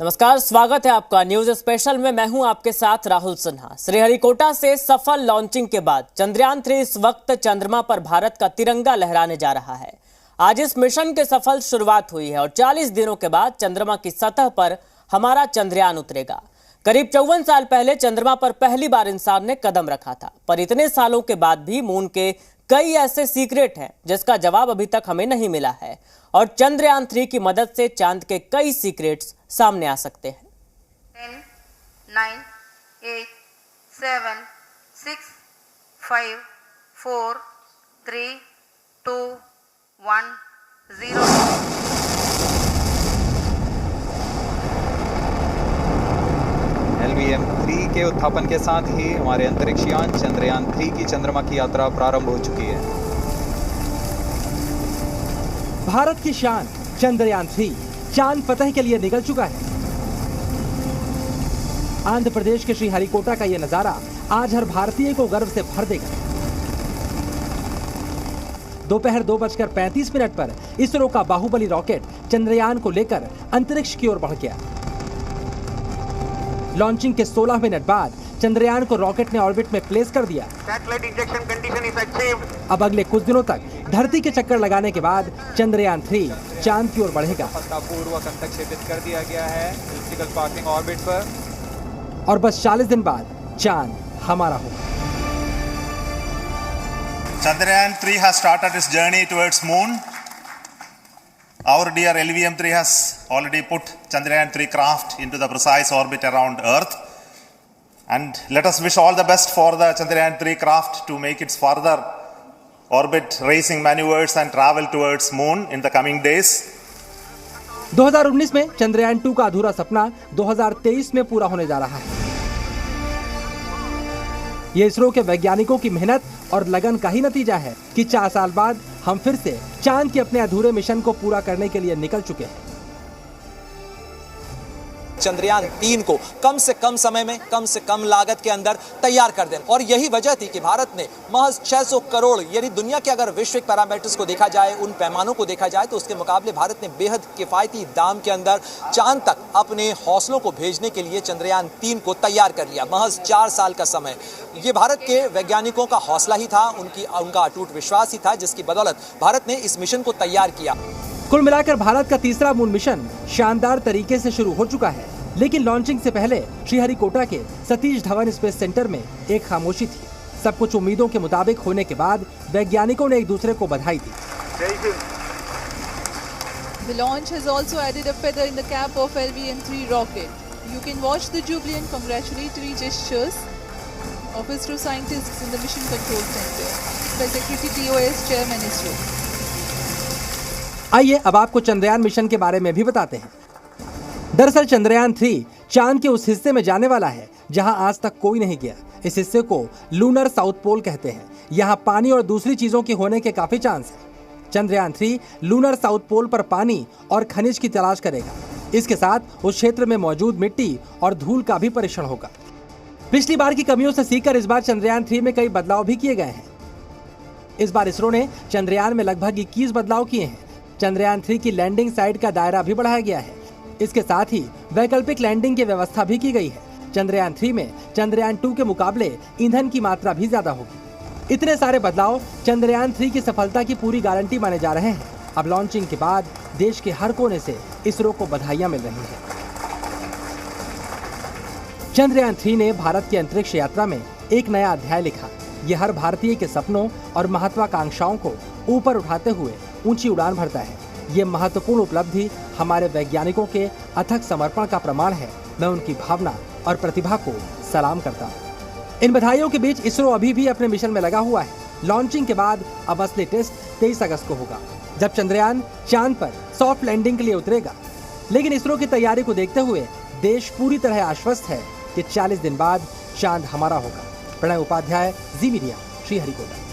नमस्कार, स्वागत है आपका न्यूज स्पेशल में। मैं हूं आपके साथ राहुल सिन्हा। श्रीहरिकोटा से सफल लॉन्चिंग के बाद चंद्रयान 3 इस वक्त चंद्रमा पर भारत का तिरंगा लहराने जा रहा है। आज इस मिशन के सफल शुरुआत हुई है और 40 दिनों के बाद चंद्रमा की सतह पर हमारा चंद्रयान उतरेगा। करीब 54 साल पहले चंद्रमा पर पहली बार इंसान ने कदम रखा था, पर इतने सालों के बाद भी मून के कई ऐसे सीक्रेट हैं जिसका जवाब अभी तक हमें नहीं मिला है और चंद्रयान 3 की मदद से चांद के कई सीक्रेट्स सामने आ सकते हैं। 10, 9, 8, 7, 6, 5, 4, 3, 2, 1, 0। LVM-3 के उत्थापन के साथ ही हमारे अंतरिक्ष यान चंद्रयान 3 की चंद्रमा की यात्रा प्रारंभ हो चुकी है। भारत की शान चंद्रयान 3 चांद फतह के लिए निकल चुका है। आंध्र प्रदेश के श्रीहरिकोटा का यह नजारा आज हर भारतीय को गर्व से भर देगा। दोपहर 2:35 पर इसरो का बाहुबली रॉकेट चंद्रयान को लेकर अंतरिक्ष की ओर बढ़ गया। लॉन्चिंग के 16 मिनट बाद चंद्रयान को रॉकेट ने ऑर्बिट में प्लेस कर दिया। अब अगले कुछ दिनों तक धरती के चक्कर लगाने के बाद चंद्रयान 3 चांद की ओर बढ़ेगा। सफलतापूर्वक अंतक्षेपित कर दिया गया है इलिप्टिकल पार्किंग ऑर्बिट पर और बस 40 दिन बाद चांद हमारा होगा। Chandrayaan 3 has started its journey towards moon. Our dear LVM-3 has already put Chandrayaan 3 craft into the precise orbit around Earth. And let us wish all the best for the Chandrayaan 3 craft to make its further orbit racing maneuvers and travel towards moon in the coming days. 2019 में चंद्रयान 2 का अधूरा सपना 2023 में पूरा होने जा रहा है। ये इसरो के वैज्ञानिकों की मेहनत और लगन का ही नतीजा है कि 4 साल बाद हम फिर से चांद के अपने अधूरे मिशन को पूरा करने के लिए निकल चुके हैं। चंद्रयान 3 को कम से कम समय में कम से कम लागत के अंदर तैयार कर दें और यही वजह थी कि भारत ने महज 600 करोड़ यानी दुनिया के अगर वैश्विक पैरामीटर्स को देखा जाए, उन पैमानों को देखा जाए तो उसके मुकाबले भारत ने बेहद किफायती दाम के अंदर चांद तक अपने हौसलों को भेजने के लिए चंद्रयान 3 को तैयार कर लिया। महज 4 साल का समय ये भारत के वैज्ञानिकों का हौसला ही था, उनका अटूट विश्वास ही था, जिसकी बदौलत भारत ने इस मिशन को तैयार किया। कुल मिलाकर भारत का तीसरा मून मिशन शानदार तरीके से शुरू हो चुका है, लेकिन लॉन्चिंग से पहले श्रीहरिकोटा के सतीश धवन स्पेस सेंटर में एक खामोशी थी। सब कुछ उम्मीदों के मुताबिक होने के बाद वैज्ञानिकों ने एक दूसरे को बधाई दी। The launch has also added a feather in the cap of LVM-3 rocket. You can watch the jubilant congratulatory gestures of ISRO scientists in the Mission Control Center by Secretary TOS Chairman ISRO. आइए अब आपको Chandrayaan mission के बारे में भी बताते हैं। दरअसल चंद्रयान 3 चांद के उस हिस्से में जाने वाला है जहां आज तक कोई नहीं गया। इस हिस्से को लूनर साउथ पोल कहते हैं। यहां पानी और दूसरी चीजों के होने के काफी चांस है। चंद्रयान 3 लूनर साउथ पोल पर पानी और खनिज की तलाश करेगा। इसके साथ उस क्षेत्र में मौजूद मिट्टी और धूल का भी परीक्षण होगा। पिछली बार की कमियों से सीखकर इस बार चंद्रयान 3 में कई बदलाव भी किए गए हैं। इस बार इसरो ने चंद्रयान में लगभग 21 बदलाव किए हैं। चंद्रयान 3 की लैंडिंग साइट का दायरा भी बढ़ाया गया है। इसके साथ ही वैकल्पिक लैंडिंग की व्यवस्था भी की गई है। चंद्रयान 3 में चंद्रयान 2 के मुकाबले ईंधन की मात्रा भी ज्यादा होगी। इतने सारे बदलाव चंद्रयान 3 की सफलता की पूरी गारंटी माने जा रहे हैं। अब लॉन्चिंग के बाद देश के हर कोने से इसरो को बधाइयां मिल रही हैं। चंद्रयान 3 ने भारत की अंतरिक्ष यात्रा में एक नया अध्याय लिखा। यह हर भारतीय के सपनों और महत्वाकांक्षाओं को ऊपर उठाते हुए ऊंची उड़ान भरता है। ये महत्वपूर्ण उपलब्धि हमारे वैज्ञानिकों के अथक समर्पण का प्रमाण है। मैं उनकी भावना और प्रतिभा को सलाम करता हूँ। इन बधाइयों के बीच इसरो अभी भी अपने मिशन में लगा हुआ है। लॉन्चिंग के बाद अब असली टेस्ट 23 अगस्त को होगा, जब चंद्रयान चांद पर सॉफ्ट लैंडिंग के लिए उतरेगा। लेकिन इसरो की तैयारी को देखते हुए देश पूरी तरह आश्वस्त है कि 40 दिन बाद चांद हमारा होगा। प्रणय उपाध्याय, जी मीडिया, श्रीहरिकोटा।